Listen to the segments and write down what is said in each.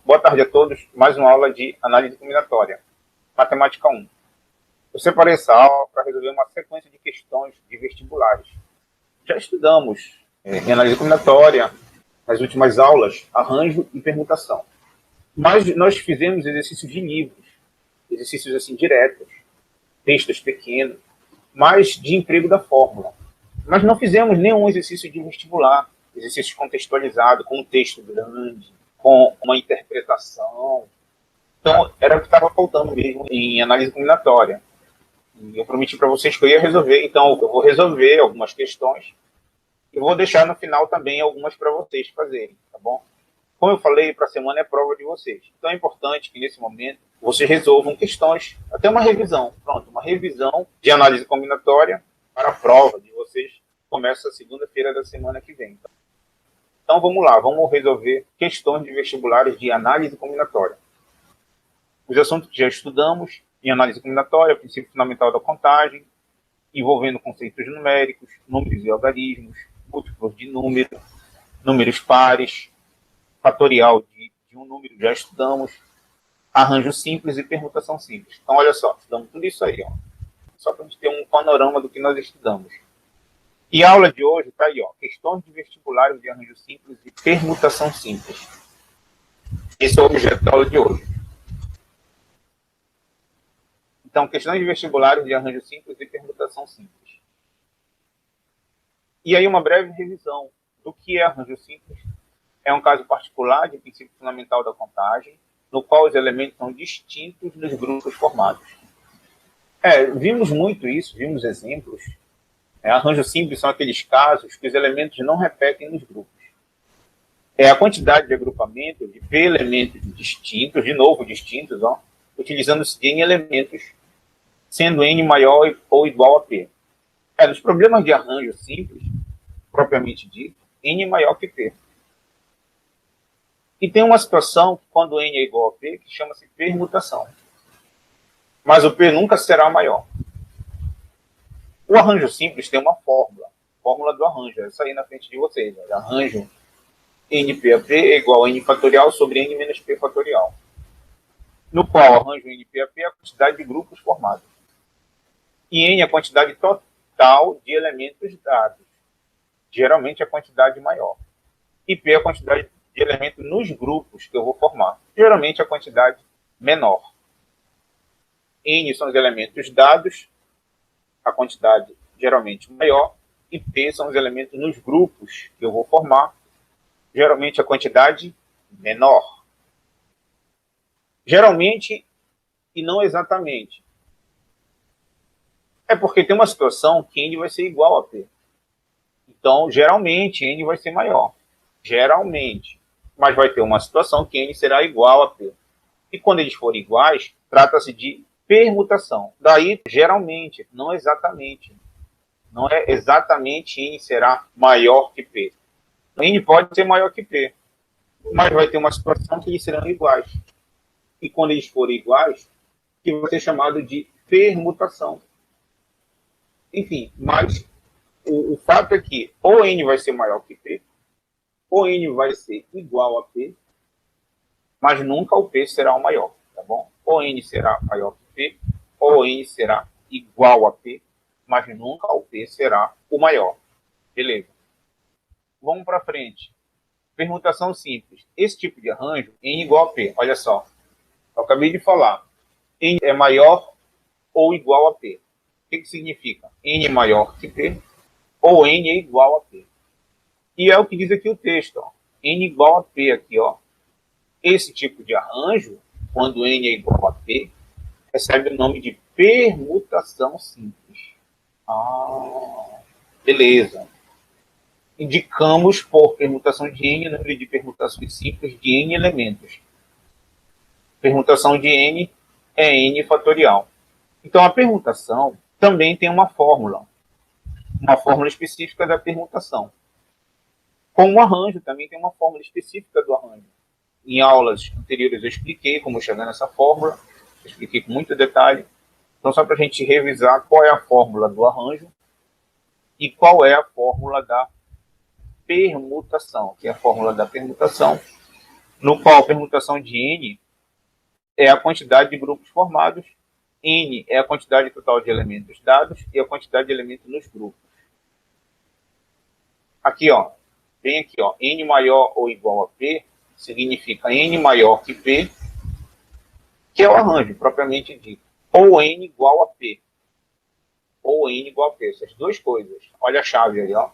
Boa tarde a todos. Mais uma aula de análise combinatória. Matemática 1. Eu separei essa aula para resolver uma sequência de questões de vestibulares. Já estudamos em análise combinatória, nas últimas aulas, arranjo e permutação. Mas nós fizemos exercícios de livros, exercícios assim diretos, textos pequenos, mas de emprego da fórmula. Mas não fizemos nenhum exercício de vestibular, exercício contextualizado, com um texto grande, com uma interpretação. Então, era o que estava faltando mesmo em análise combinatória. E eu prometi para vocês que eu ia resolver, então eu vou resolver algumas questões e vou deixar no final também algumas para vocês fazerem, tá bom? Como eu falei, para a semana é prova de vocês. Então é importante que nesse momento vocês resolvam questões, até uma revisão. Pronto, uma revisão de análise combinatória para a prova de vocês. Começa segunda-feira da semana que vem. Então vamos lá, vamos resolver questões de vestibulares de análise combinatória. Os assuntos que já estudamos em análise combinatória, princípio fundamental da contagem, envolvendo conceitos numéricos, números e algarismos, múltiplos de número, números pares, fatorial de um número, já estudamos, arranjo simples e permutação simples. Então, olha só, estudamos tudo isso aí, ó, só para a gente ter um panorama do que nós estudamos. E a aula de hoje está aí, ó, questões de vestibulares de arranjo simples e permutação simples. Esse é o objeto da aula de hoje. Então, questões de vestibulares de arranjo simples e permutação simples. E aí uma breve revisão do que é arranjo simples. É um caso particular de princípio fundamental da contagem, no qual os elementos são distintos nos grupos formados. Vimos muito isso, vimos exemplos. Arranjo simples são aqueles casos que os elementos não repetem nos grupos. A quantidade de agrupamento de P elementos distintos, de novo distintos, ó, utilizando-se de N elementos, sendo N maior ou igual a P. Nos problemas de arranjo simples, propriamente dito, N é maior que P. E tem uma situação, quando N é igual a P, que chama-se permutação. Mas o P nunca será maior. O arranjo simples tem uma fórmula do arranjo, essa aí na frente de vocês. Ó, arranjo NP a P é igual a N fatorial sobre N menos P fatorial. No qual arranjo NP a P é a quantidade de grupos formados. E N é a quantidade total de elementos dados. Geralmente a quantidade maior. E P é a quantidade de elementos nos grupos que eu vou formar. Geralmente a quantidade menor. N são os elementos dados, a quantidade geralmente maior, e P são os elementos nos grupos que eu vou formar, geralmente a quantidade menor. Geralmente e não exatamente. Porque tem uma situação que N vai ser igual a P. Então, geralmente, N vai ser maior. Geralmente. Mas vai ter uma situação que N será igual a P. E quando eles forem iguais, trata-se de permutação. Daí, geralmente, não exatamente. Não é exatamente N será maior que P. N pode ser maior que P. Mas vai ter uma situação que eles serão iguais. E quando eles forem iguais, que vai ser chamado de permutação. Enfim, mas o fato é que ou N vai ser maior que P, ou N vai ser igual a P, mas nunca o P será o maior, tá bom? Ou N será maior que P, ou N será igual a P, mas nunca o P será o maior. Beleza. Vamos para frente. Permutação simples. Esse tipo de arranjo, N igual a P. Olha só. Eu acabei de falar. N é maior ou igual a P. O que significa? N é maior que P, ou N é igual a P. E é o que diz aqui o texto. Ó. N igual a P aqui. Ó. Esse tipo de arranjo, quando N é igual a P, recebe o nome de permutação simples. Beleza. Indicamos por permutação de N, número de permutações simples de N elementos. Permutação de N é N fatorial. Então, a permutação também tem uma fórmula específica da permutação. Com o arranjo, também tem uma fórmula específica do arranjo. Em aulas anteriores eu expliquei como chegar nessa fórmula, eu expliquei com muito detalhe. Então, só para a gente revisar qual é a fórmula do arranjo e qual é a fórmula da permutação, que é a fórmula da permutação, no qual a permutação de N é a quantidade de grupos formados, N é a quantidade total de elementos dados e a quantidade de elementos nos grupos. Aqui, ó, bem aqui, ó, N maior ou igual a P significa N maior que P, que é o arranjo propriamente dito, ou N igual a P, ou N igual a P, essas duas coisas. Olha a chave aí, ó.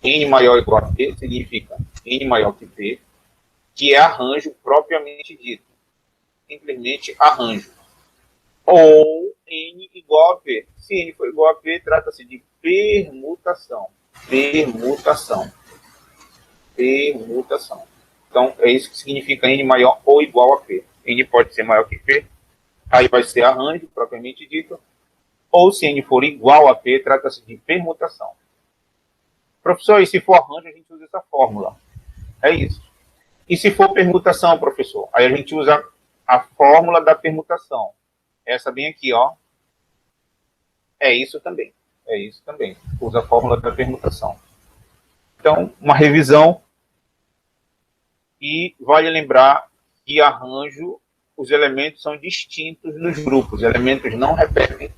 N maior ou igual a P significa N maior que P, que é arranjo propriamente dito, simplesmente arranjo. Ou N igual a P. Se N for igual a P, trata-se de permutação. Permutação. Permutação. Então, é isso que significa N maior ou igual a P. N pode ser maior que P, aí vai ser arranjo, propriamente dito. Ou se N for igual a P, trata-se de permutação. Professor, e se for arranjo, a gente usa essa fórmula. É isso. E se for permutação, professor? Aí a gente usa a fórmula da permutação. Essa bem aqui, ó. É isso também. É isso também. Usa a fórmula da permutação. Então, uma revisão. E vale lembrar que arranjo, os elementos são distintos nos grupos. Os elementos não repetem.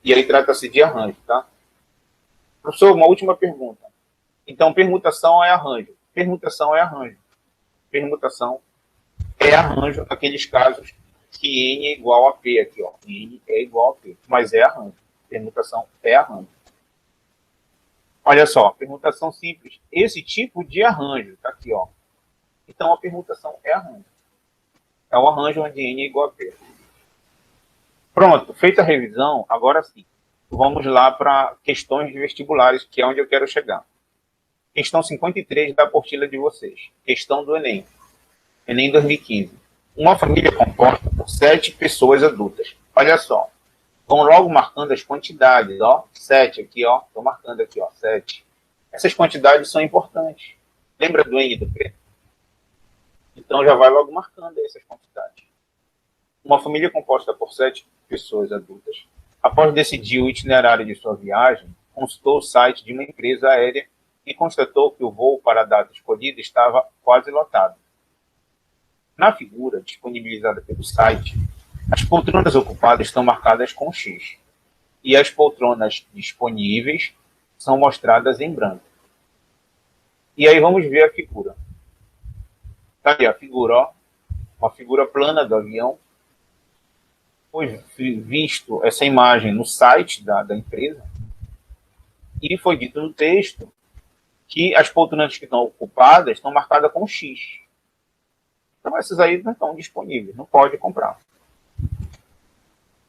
E aí trata-se de arranjo, tá? Professor, uma última pergunta. Então, permutação é arranjo. Permutação é arranjo. Permutação é arranjo naqueles casos que N é igual a P aqui, ó. N é igual a P, mas é arranjo. Permutação é arranjo. Olha só, permutação simples. Esse tipo de arranjo, tá aqui, ó. Então, a permutação é arranjo. É o arranjo onde N é igual a P. Pronto, feita a revisão, agora sim. Vamos lá para questões de vestibulares, que é onde eu quero chegar. Questão 53 da apostila de vocês. Questão do Enem. Enem 2015. Uma família composta por 7 pessoas adultas. Olha só. Vão logo marcando as quantidades, ó. 7 aqui, ó. Estou marcando aqui, ó. 7. Essas quantidades são importantes. Lembra do N e do P? Então já vai logo marcando essas quantidades. Uma família composta por 7 pessoas adultas, após decidir o itinerário de sua viagem, consultou o site de uma empresa aérea e constatou que o voo para a data escolhida estava quase lotado. Na figura disponibilizada pelo site, as poltronas ocupadas estão marcadas com X e as poltronas disponíveis são mostradas em branco. E aí vamos ver a figura. Tá aí a figura, ó, uma figura plana do avião. Foi visto essa imagem no site da empresa e foi dito no texto que as poltronas que estão ocupadas estão marcadas com X. Então essas aí não estão disponíveis, não pode comprar.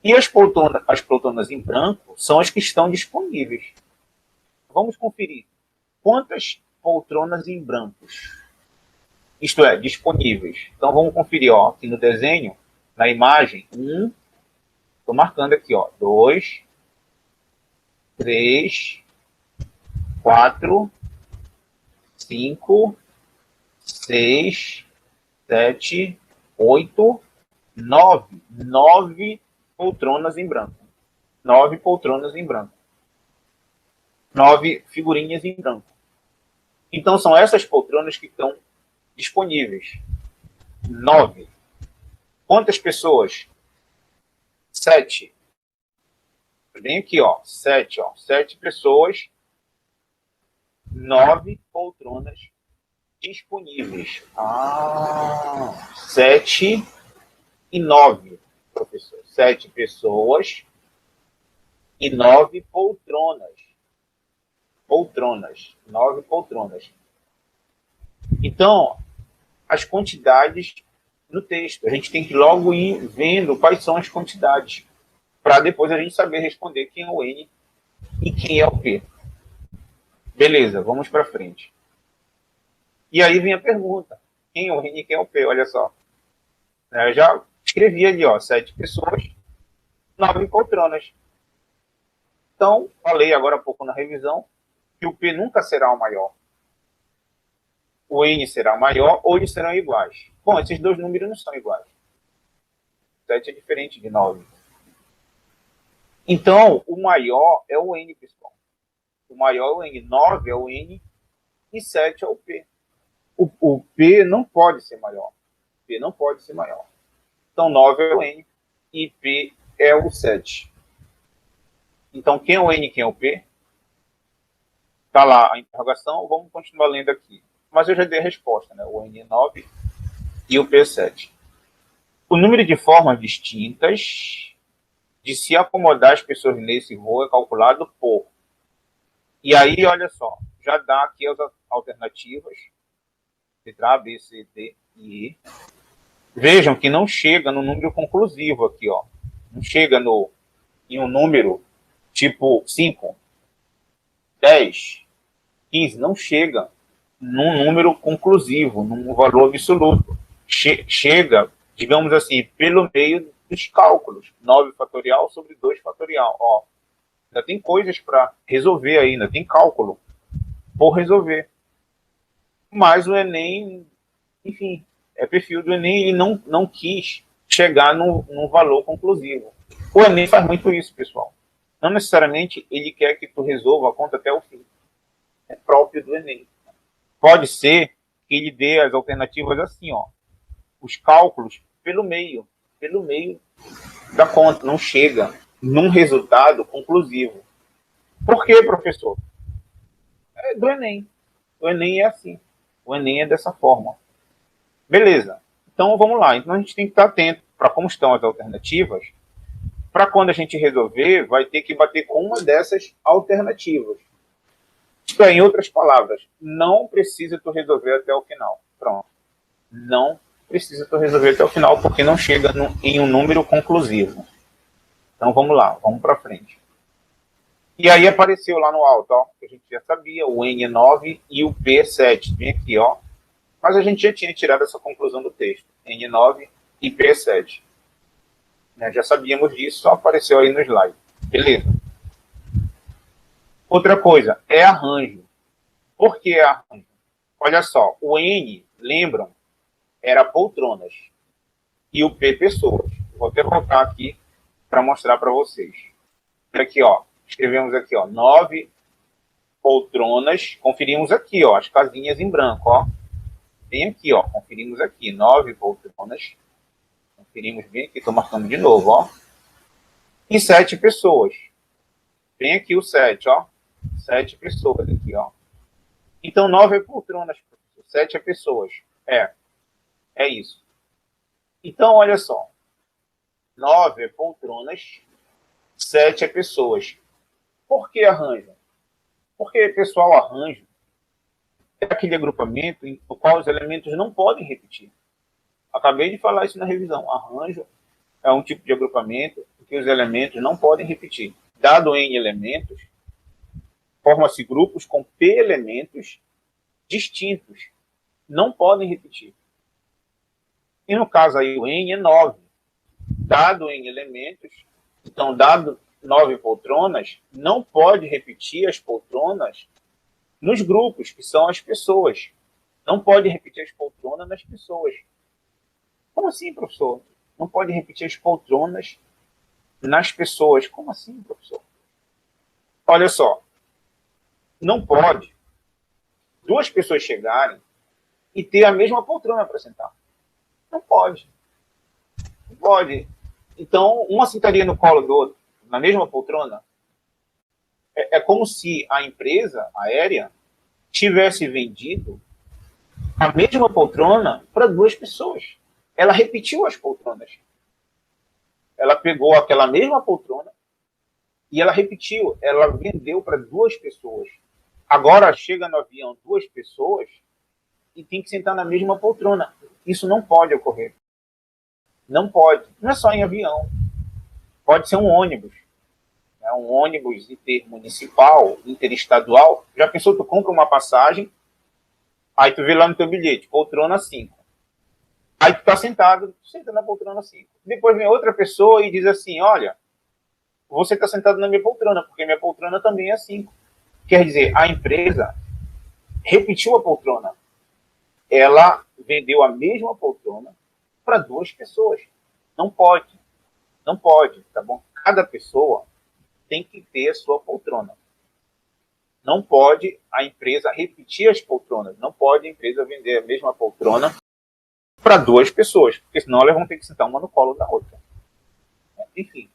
E as poltronas em branco são as que estão disponíveis. Vamos conferir quantas poltronas em brancos, isto é, disponíveis. Então vamos conferir, ó, aqui no desenho, na imagem, 1, estou marcando aqui, ó, 2, 3, 4, 5, 6, 7, 8, 9. 9 poltronas em branco. 9 poltronas em branco. 9 figurinhas em branco. Então são essas poltronas que estão disponíveis. 9. Quantas pessoas? 7. Vem aqui, ó. 7, ó. 7 pessoas. 9 poltronas disponíveis. 7 e 9, professor. 7 pessoas e 9 poltronas. Poltronas. 9 poltronas. Então, as quantidades no texto. A gente tem que logo ir vendo quais são as quantidades, para depois a gente saber responder quem é o N e quem é o P. Beleza, vamos para frente. E aí vem a pergunta: quem é o N e quem é o P? Olha só. Eu já escrevi ali, ó, 7 pessoas, 9 poltronas. Então, falei agora há pouco na revisão que o P nunca será o maior. O N será maior ou eles serão iguais. Bom, esses dois números não são iguais. 7 é diferente de 9. Então, o maior é o N, pessoal. O maior é o N. 9 é o N e 7 é o P. O P não pode ser maior. P não pode ser maior. Então, 9 é o N e P é o 7. Então, quem é o N e quem é o P? Está lá a interrogação, vamos continuar lendo aqui. Mas eu já dei a resposta, né? O N é 9 e o P é 7. O número de formas distintas de se acomodar as pessoas nesse voo é calculado por. E aí, olha só, já dá aqui as alternativas. Letra A, B, C, D e E. Vejam que não chega no número conclusivo aqui, ó. Não chega em um número tipo 5, 10, 15. Não chega num número conclusivo, num valor absoluto. Chega, digamos assim, pelo meio dos cálculos. 9 fatorial sobre 2 fatorial. Ó, ainda tem coisas para resolver ainda, tem cálculo por resolver. Mas o Enem, enfim, é perfil do Enem, ele não quis chegar num valor conclusivo. O Enem faz muito isso, pessoal. Não necessariamente ele quer que tu resolva a conta até o fim. É próprio do Enem. Pode ser que ele dê as alternativas assim, ó. Os cálculos pelo meio da conta, não chega num resultado conclusivo. Por quê, professor? É do Enem. O Enem é assim. O Enem é dessa forma. Beleza. Então vamos lá. Então a gente tem que estar atento para como estão as alternativas. Para quando a gente resolver, vai ter que bater com uma dessas alternativas. Isto é, em outras palavras, não precisa tu resolver até o final. Pronto. Não precisa tu resolver até o final, porque não chega em um número conclusivo. Então vamos lá, vamos para frente. E aí apareceu lá no alto, ó, que a gente já sabia, o N é 9 e o P é 7. Vem aqui, ó. Mas a gente já tinha tirado essa conclusão do texto. N é 9 e P é 7. Né, já sabíamos disso, só apareceu aí no slide. Beleza. Outra coisa, é arranjo. Por que arranjo? Olha só, o N, lembram, era poltronas. E o P, pessoas. Vou até voltar aqui para mostrar para vocês. Aqui, ó. Escrevemos aqui, ó. 9 poltronas. Conferimos aqui, ó. As casinhas em branco, ó. Bem aqui, ó. Conferimos aqui. 9 poltronas. Conferimos bem aqui. Estou marcando de novo, ó. E 7 pessoas. Bem aqui o 7, ó. 7 pessoas aqui, ó. Então, 9 é poltronas. 7 é pessoas. É isso. Então, olha só. 9 é poltronas. 7 é pessoas. Por que arranjo? Porque, pessoal, arranjo é aquele agrupamento no qual os elementos não podem repetir. Acabei de falar isso na revisão. Arranjo é um tipo de agrupamento em que os elementos não podem repetir. Dado N elementos, forma-se grupos com P elementos distintos. Não podem repetir. E no caso aí o N é 9. Dado N elementos, então dado 9 poltronas, não pode repetir as poltronas nos grupos, que são as pessoas. Não pode repetir as poltronas nas pessoas. Como assim, professor? Não pode repetir as poltronas nas pessoas. Como assim, professor? Olha só. Não pode duas pessoas chegarem e ter a mesma poltrona para sentar. Não pode. Não pode. Então, uma sentaria no colo do outro, na mesma poltrona. É como se a empresa aérea tivesse vendido a mesma poltrona para duas pessoas. Ela repetiu as poltronas. Ela pegou aquela mesma poltrona e ela repetiu. Ela vendeu para duas pessoas. Agora chega no avião duas pessoas e tem que sentar na mesma poltrona. Isso não pode ocorrer. Não pode. Não é só em avião. Pode ser um ônibus. Um ônibus intermunicipal, interestadual. Já pensou, tu compra uma passagem, aí tu vê lá no teu bilhete, poltrona 5. Aí tu tá sentado, tu senta na poltrona 5. Depois vem outra pessoa e diz assim, olha, você tá sentado na minha poltrona, porque minha poltrona também é 5. Quer dizer, a empresa repetiu a poltrona. Ela vendeu a mesma poltrona para duas pessoas. Não pode. Não pode, tá bom? Cada pessoa tem que ter a sua poltrona. Não pode a empresa repetir as poltronas. Não pode a empresa vender a mesma poltrona para duas pessoas, porque senão elas vão ter que sentar uma no colo da outra. Enfim.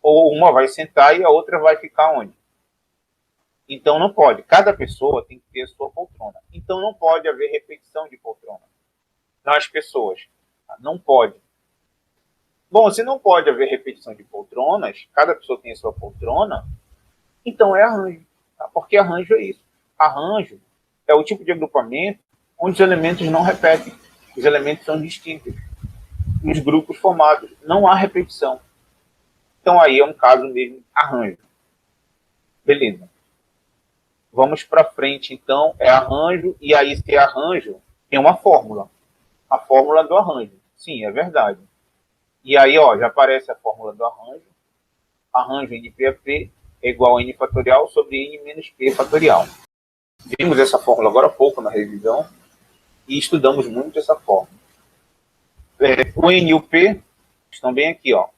Ou uma vai sentar e a outra vai ficar onde? Então não pode. Cada pessoa tem que ter a sua poltrona. Então não pode haver repetição de poltrona nas pessoas. Não pode. Bom, se não pode haver repetição de poltronas, cada pessoa tem a sua poltrona, então é arranjo. Tá? Porque arranjo é isso. Arranjo é o tipo de agrupamento onde os elementos não repetem. Os elementos são distintos. Nos grupos formados. Não há repetição. Então aí é um caso mesmo de arranjo. Beleza. Vamos para frente, então, é arranjo, e aí se é arranjo, tem uma fórmula. A fórmula do arranjo. Sim, é verdade. E aí, ó, já aparece a fórmula do arranjo. Arranjo NP é igual a N fatorial sobre N menos P fatorial. Vimos essa fórmula agora há pouco na revisão e estudamos muito essa fórmula. O N e o P estão bem aqui, ó.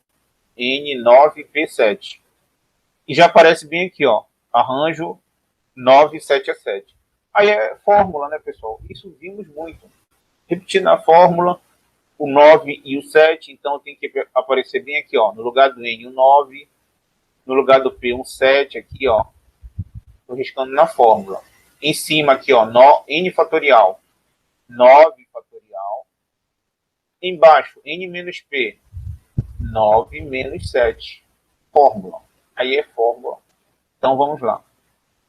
N9P7. E já aparece bem aqui, ó. Arranjo 9, 7 a 7. Aí é fórmula, né, pessoal? Isso vimos muito. Repetindo a fórmula, o 9 e o 7, então tem que aparecer bem aqui, ó. No lugar do N, o 9. No lugar do P, um 7 aqui, ó. Estou riscando na fórmula. Em cima aqui, ó, N fatorial. 9 fatorial. Embaixo, N menos P. 9 menos 7. Fórmula. Aí é fórmula. Então vamos lá.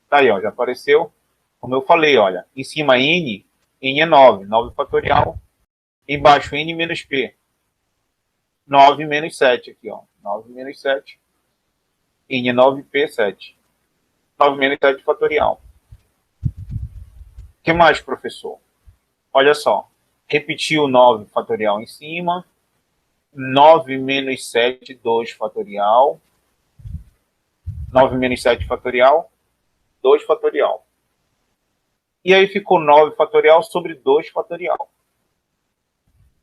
Tá aí, ó, já apareceu. Como eu falei, olha, em cima N é 9, 9 fatorial. Embaixo N menos P, 9 menos 7 aqui, ó, 9 menos 7. N é 9P, 7. 9 menos 7 fatorial. O que mais, professor? Olha só, repetiu o 9 fatorial em cima. 9 menos 7, 2 fatorial. 9 menos 7 fatorial. 2 fatorial. E aí ficou 9 fatorial sobre 2 fatorial.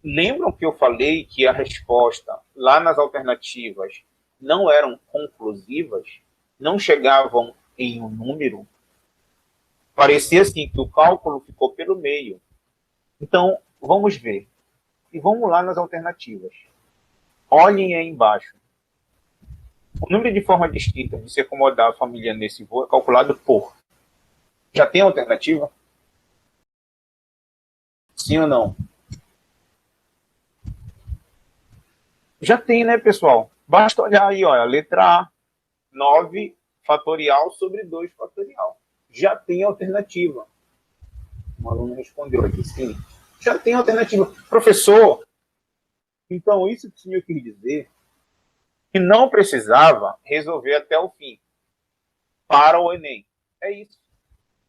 Lembram que eu falei que a resposta lá nas alternativas não eram conclusivas? Não chegavam em um número? Parecia assim que o cálculo ficou pelo meio. Então, vamos ver. E vamos lá nas alternativas. Olhem aí embaixo. O número de forma distinta de se acomodar a família nesse voo é calculado por. Já tem alternativa? Sim ou não? Já tem, né, pessoal? Basta olhar aí, olha, letra A, 9 fatorial sobre 2 fatorial. Já tem alternativa. Um aluno respondeu aqui, sim. Já tem alternativa. Professor, então isso que o senhor quis dizer que não precisava resolver até o fim para o Enem. É isso.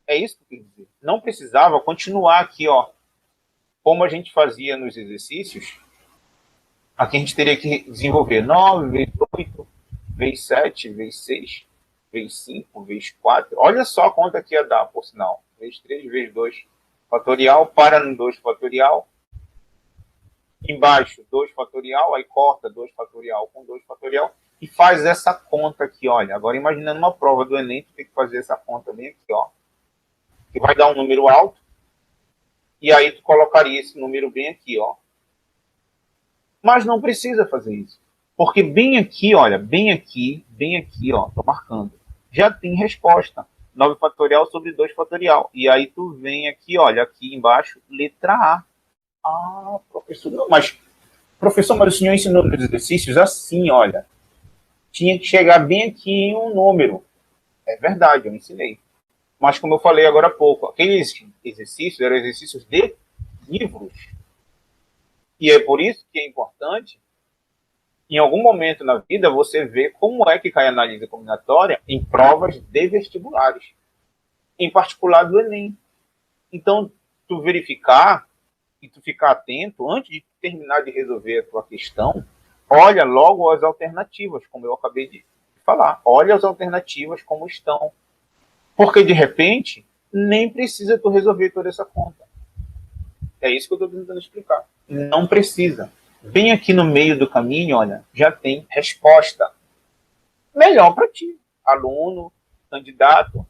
É isso que eu quis dizer. Não precisava continuar aqui, ó, como a gente fazia nos exercícios. Aqui a gente teria que desenvolver 9 vezes 8, vezes 7, vezes 6, vezes 5, vezes 4. Olha só a conta que ia dar, por sinal. Vezes 3, vezes 2 fatorial, para no 2 fatorial. Embaixo, 2 fatorial, aí corta 2 fatorial com 2 fatorial e faz essa conta aqui, olha. Agora, imaginando uma prova do Enem, tu tem que fazer essa conta bem aqui, ó. Que vai dar um número alto e aí tu colocaria esse número bem aqui, ó. Mas não precisa fazer isso. Porque bem aqui, olha, bem aqui, ó, tô marcando. Já tem resposta. 9 fatorial sobre 2 fatorial. E aí tu vem aqui, olha, aqui embaixo, letra A. Ah, professor, não, mas o senhor ensinou nos exercícios assim, olha. Tinha que chegar bem aqui em um número. É verdade, eu ensinei. Mas como eu falei agora há pouco, aqueles exercícios eram exercícios de livros. E é por isso que é importante, em algum momento na vida, você ver como é que cai a análise combinatória em provas de vestibulares, em particular do Enem. Então, tu verificar e tu ficar atento, antes de terminar de resolver a tua questão, olha logo as alternativas, como eu acabei de falar. Olha as alternativas como estão. Porque, de repente, nem precisa tu resolver toda essa conta. É isso que eu estou tentando explicar. Não precisa. Bem aqui no meio do caminho, olha, já tem resposta. Melhor para ti, aluno, candidato.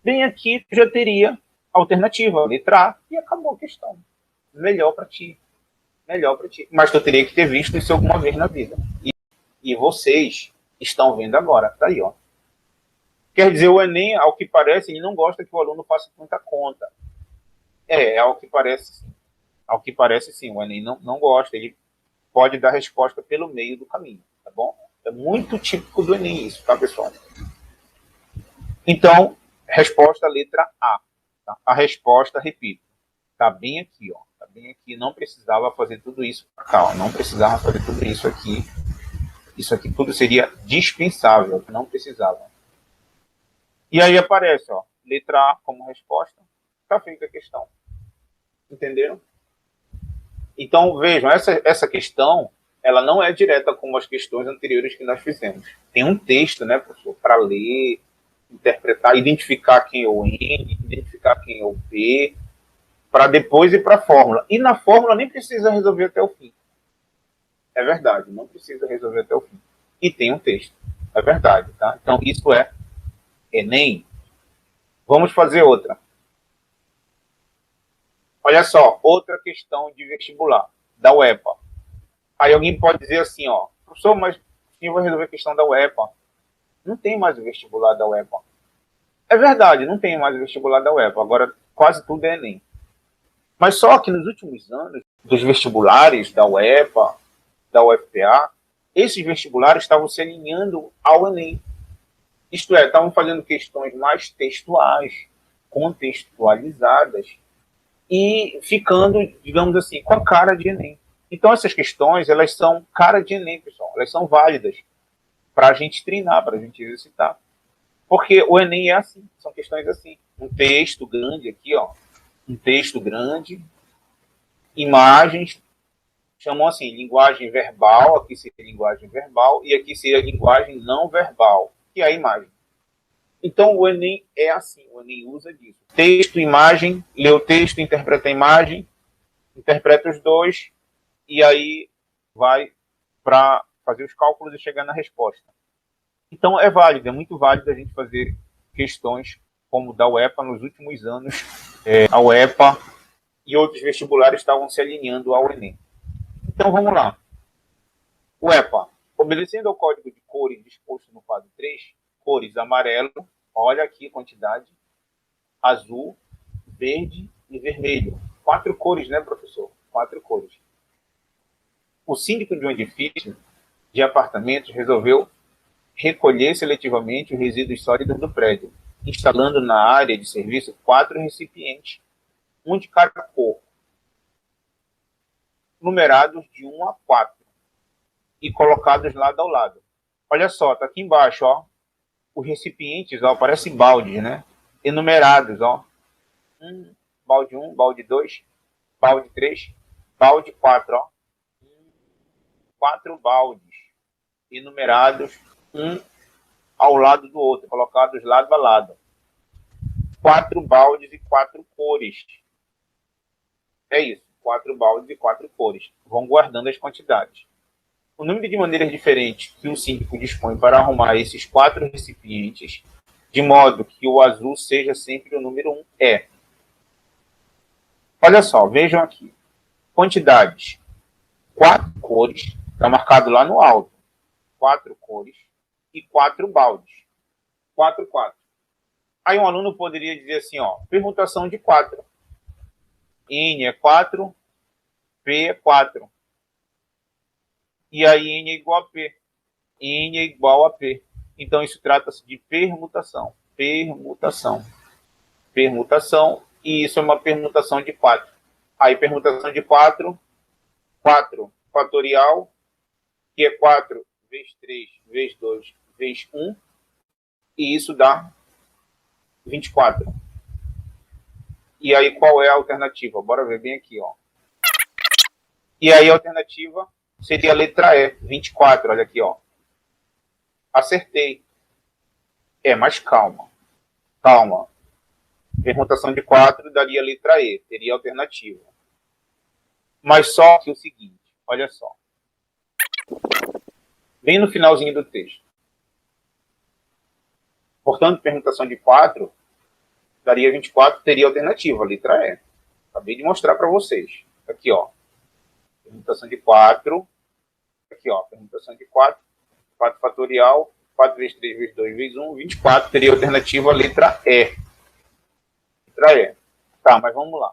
Bem aqui tu já teria alternativa, letra A, e acabou a questão. Melhor para ti. melhor para ti. Mas tu teria que ter visto isso alguma vez na vida. E vocês estão vendo agora. Tá aí, ó. Quer dizer, o Enem, ao que parece, ele não gosta que o aluno faça muita conta. Ao que parece, sim. Ao que parece, sim. O Enem não gosta. Ele pode dar resposta pelo meio do caminho, tá bom? É muito típico do Enem isso, tá, pessoal? Então, resposta letra A. Tá? A resposta, repito, tá bem aqui, ó. Tá bem aqui. Não precisava fazer tudo isso pra cá, ó. Não precisava fazer tudo isso aqui. Isso aqui tudo seria dispensável. Não precisava. E aí aparece, ó, letra A como resposta. Tá feita a questão. Entenderam? Então, vejam, essa questão, ela não é direta como as questões anteriores que nós fizemos. Tem um texto, né, professor, para ler, interpretar, identificar quem é o N, identificar quem é o P, para depois ir para a fórmula. E na fórmula nem precisa resolver até o fim. É verdade, não precisa resolver até o fim. E tem um texto. É verdade, tá? Então, isso é Enem. Vamos fazer outra. Olha só, outra questão de vestibular, da UEPA. Aí alguém pode dizer assim, ó, professor, mas quem vai resolver a questão da UEPA? Não tem mais o vestibular da UEPA. É verdade, não tem mais o vestibular da UEPA. Agora, quase tudo é Enem. Mas só que nos últimos anos, dos vestibulares da UEPA, da UFPA, esses vestibulares estavam se alinhando ao Enem. Isto é, estavam fazendo questões mais textuais, contextualizadas, e ficando, digamos assim, com a cara de Enem. Então, essas questões, elas são cara de Enem, pessoal. Elas são válidas para a gente treinar, para a gente exercitar. Porque o Enem é assim, são questões assim. Um texto grande aqui, ó. Um texto grande, imagens, chamam assim, linguagem verbal, aqui seria linguagem verbal, e aqui seria linguagem não verbal, que é a imagem. Então, o Enem é assim, o Enem usa disso. Texto, imagem, lê o texto, interpreta a imagem, interpreta os dois, e aí vai para fazer os cálculos e chegar na resposta. Então, é válido, é muito válido a gente fazer questões como da UEPA nos últimos anos. A UEPA e outros vestibulares estavam se alinhando ao Enem. Então, vamos lá. UEPA, obedecendo ao código de cores disposto no quadro 3, cores amarelo, olha aqui a quantidade, azul, verde e vermelho. 4 cores, né, professor? 4 cores. O síndico de um edifício de apartamentos resolveu recolher seletivamente os resíduos sólidos do prédio, instalando na área de serviço 4 recipientes, um de cada cor, numerados de 1 a 4 e colocados lado ao lado. Olha só, tá aqui embaixo, ó, os recipientes, ó, parecem baldes, né? Enumerados, ó. Balde 1, balde 2, balde 3, balde 4, ó. 4 baldes enumerados, um ao lado do outro, colocados lado a lado. 4 baldes e 4 cores. É isso, 4 baldes e 4 cores. Vão guardando as quantidades. O número de maneiras diferentes que o síndico dispõe para arrumar esses 4 recipientes, de modo que o azul seja sempre o número 1, é. Olha só, vejam aqui. Quantidades. 4 cores, está marcado lá no alto. 4 cores e 4 baldes. 4, 4. Aí um aluno poderia dizer assim, ó, permutação de 4. N é 4, P é 4. E aí N é igual a P. N é igual a P. Então isso trata-se de permutação. Permutação. Permutação. E isso é uma permutação de 4. Aí permutação de 4, 4 fatorial, que é 4 vezes 3, vezes 2, vezes 1. E isso dá 24. E aí qual é a alternativa? Bora ver bem aqui, ó. E aí a alternativa seria a letra E, 24, olha aqui, ó. Acertei. Mas calma. Calma. Permutação de 4 daria a letra E, teria alternativa. Mas só que o seguinte, olha só. Bem no finalzinho do texto. Portanto, permutação de 4 daria 24, teria alternativa, a letra E. Acabei de mostrar para vocês. Aqui, ó. Permutação de 4. Aqui, ó, permutação de 4. 4 fatorial. 4 vezes 3 vezes 2 vezes 1. 24. Teria a alternativa a letra E. Letra E. Tá, mas vamos lá.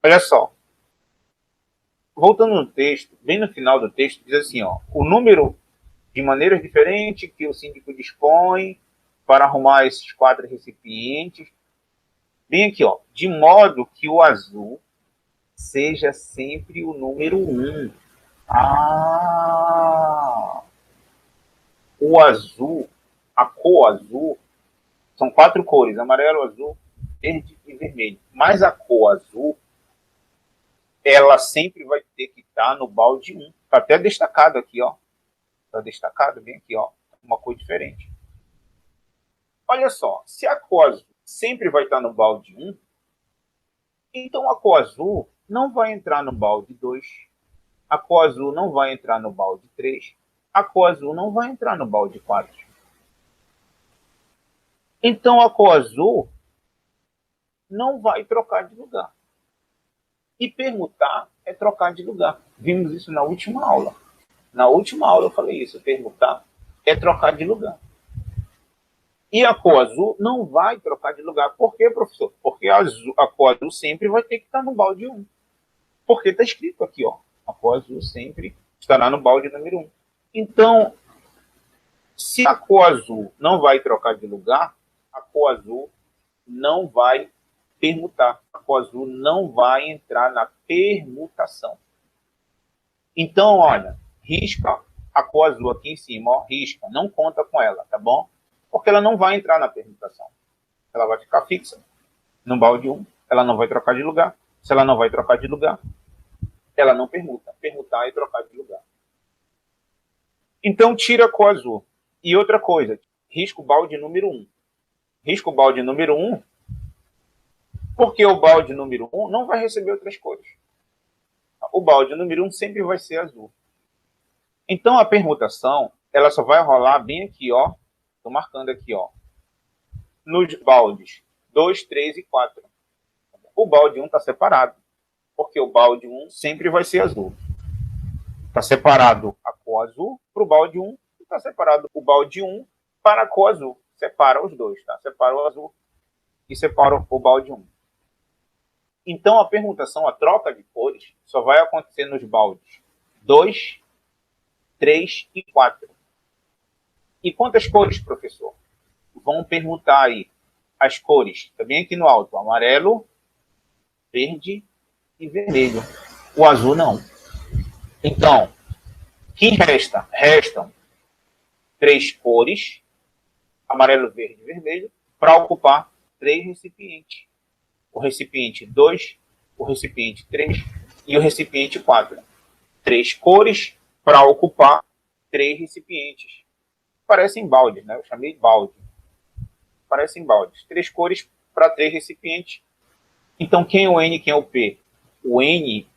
Olha só. Voltando no texto, bem no final do texto, diz assim, ó. O número de maneiras diferentes que o síndico dispõe para arrumar esses 4 recipientes. Bem aqui, ó. De modo que o azul seja sempre o número 1. O azul, a cor azul, são 4 cores: amarelo, azul, verde e vermelho. Mas a cor azul, ela sempre vai ter que estar no balde 1. Está até destacado aqui, ó. Está destacado bem aqui, ó. Uma cor diferente. Olha só, se a cor azul sempre vai estar no balde 1, então a cor azul não vai entrar no balde 2, a cor azul não vai entrar no balde 3, a cor azul não vai entrar no balde 4. Então a cor azul não vai trocar de lugar. E permutar é trocar de lugar. Vimos isso na última aula. Na última aula eu falei isso, permutar é trocar de lugar. E a cor azul não vai trocar de lugar. Por quê, professor? Porque a cor azul sempre vai ter que estar no balde 1. Porque está escrito aqui, ó. A cor azul sempre estará no balde número 1. Então, se a cor azul não vai trocar de lugar, a cor azul não vai permutar. A cor azul não vai entrar na permutação. Então, olha, risca a cor azul aqui em cima, ó, risca, não conta com ela, tá bom? Porque ela não vai entrar na permutação. Ela vai ficar fixa no balde 1, ela não vai trocar de lugar. Se ela não vai trocar de lugar, ela não permuta. Permutar é trocar de lugar. Então, tira a cor azul. E outra coisa, risca o balde número 1. Risca o balde número 1, porque o balde número 1 não vai receber outras cores. O balde número 1 sempre vai ser azul. Então, a permutação, ela só vai rolar bem aqui, ó. Estou marcando aqui, ó. Nos baldes 2, 3 e 4. O balde 1 está separado, porque o balde 1 sempre vai ser azul. Está separado a cor azul para o balde 1, e está separado o balde 1 para a cor azul. Separa os dois, tá? Separa o azul e separa o balde 1. Então, a permutação, a troca de cores, só vai acontecer nos baldes 2, 3 e 4. E quantas cores, professor? Vão permutar aí as cores, também aqui no alto, amarelo, verde e vermelho. O azul não. Então, quem resta? Restam 3 cores, amarelo, verde e vermelho, para ocupar 3 recipientes. O recipiente 2, o recipiente 3 e o recipiente 4. 3 cores para ocupar 3 recipientes. Parecem baldes, né? Eu chamei de balde. Parecem baldes. 3 cores para 3 recipientes. Então, quem é o N e quem é o P? O N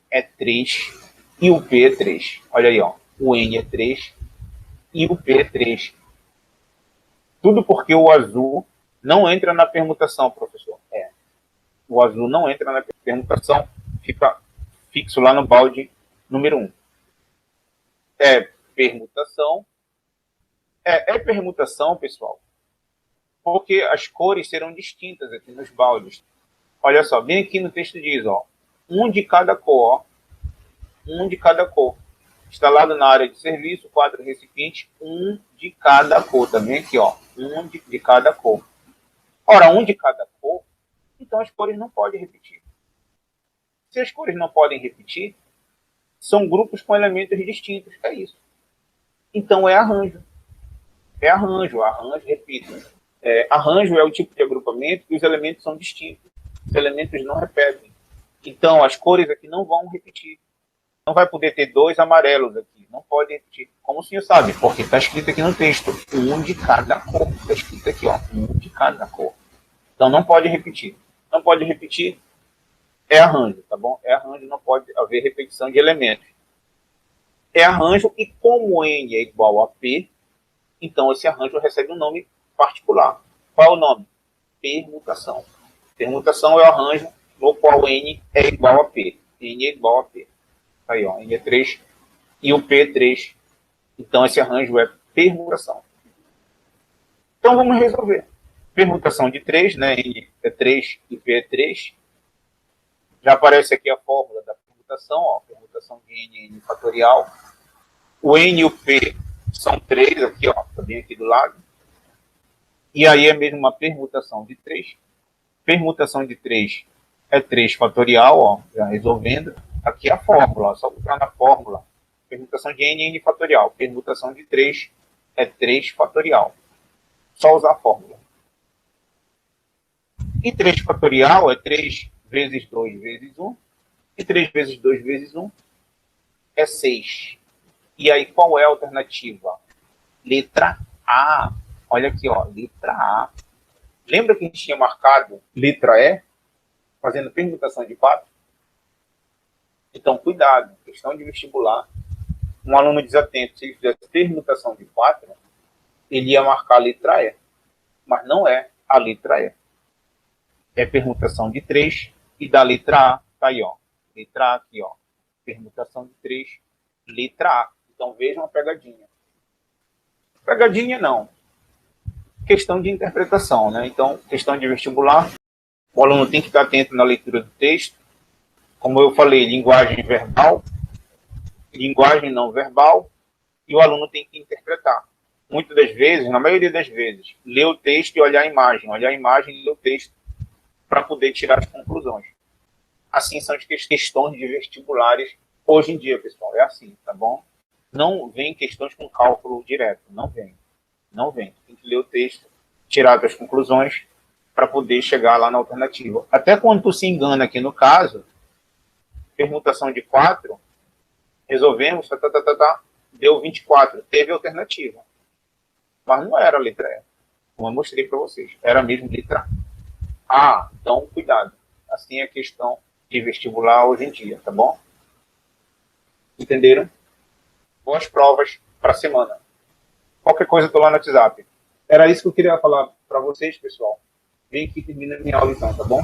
é 3 e o P é 3. Olha aí, ó. O N é 3 e o P é 3. Tudo porque o azul não entra na permutação, professor. O azul não entra na permutação, fica fixo lá no balde número 1. É permutação. É permutação, pessoal, porque as cores serão distintas aqui nos baldes. Olha só, bem aqui no texto diz, ó, um de cada cor, ó, um de cada cor. Instalado na área de serviço, 4 recipientes, um de cada cor. Também aqui, ó, um de cada cor. Ora, um de cada cor, então as cores não podem repetir. Se as cores não podem repetir, são grupos com elementos distintos. É isso. Então é arranjo. Arranjo, repito. Arranjo é o tipo de agrupamento que os elementos são distintos. Os elementos não repetem. Então, as cores aqui não vão repetir. Não vai poder ter 2 amarelos aqui. Não pode repetir. Como o senhor sabe? Porque está escrito aqui no texto. Um de cada cor. Está escrito aqui, ó. Um de cada cor. Então, não pode repetir. Não pode repetir. É arranjo, tá bom? É arranjo, não pode haver repetição de elementos. É arranjo e como N é igual a P, então esse arranjo recebe um nome particular. Qual é o nome? Permutação. Permutação é o arranjo no qual N é igual a P. N é igual a P. Tá aí, ó, N é 3 e o P é 3. Então, esse arranjo é permutação. Então, vamos resolver. Permutação de 3, né? N é 3 e P é 3. Já aparece aqui a fórmula da permutação, ó, permutação de N fatorial. O N e o P são 3 aqui, ó, tá bem aqui do lado. E aí é mesmo uma permutação de 3. Permutação de 3 é 3 fatorial, ó, já resolvendo. Aqui é a fórmula, ó, só botar na fórmula. Permutação de N fatorial. Permutação de 3 é 3 fatorial. Só usar a fórmula. E 3 fatorial é 3 vezes 2 vezes 1. E 3 vezes 2 vezes 1 é 6. E aí, qual é a alternativa? Letra A. Olha aqui, ó, letra A. Lembra que a gente tinha marcado letra E, fazendo permutação de 4? Então, cuidado, questão de vestibular. Um aluno desatento, se ele fizesse permutação de 4, ele ia marcar a letra E. Mas não é a letra E. É permutação de 3 e da letra A, tá aí, ó. Letra A aqui, ó. Permutação de 3, letra A. Então, vejam a pegadinha. Pegadinha não. Questão de interpretação, né? Então, questão de vestibular, o aluno tem que estar atento na leitura do texto. Como eu falei, linguagem verbal, linguagem não verbal, e o aluno tem que interpretar. Muitas das vezes, na maioria das vezes, ler o texto e olhar a imagem e ler o texto para poder tirar as conclusões. Assim são as questões de vestibulares hoje em dia, pessoal. É assim, tá bom? Não vem questões com cálculo direto, não vem. Não vem. Tem que ler o texto, tirar as conclusões para poder chegar lá na alternativa. Até quando tu se engana aqui no caso, permutação de 4, resolvemos, deu 24, teve alternativa. Mas não era a letra E, como eu mostrei para vocês. Era mesmo letra A. Então, cuidado. Assim é a questão de vestibular hoje em dia, tá bom? Entenderam? Boas provas para a semana. Qualquer coisa, estou lá no WhatsApp. Era isso que eu queria falar para vocês, pessoal. Vem aqui, termina minha aula então, tá bom?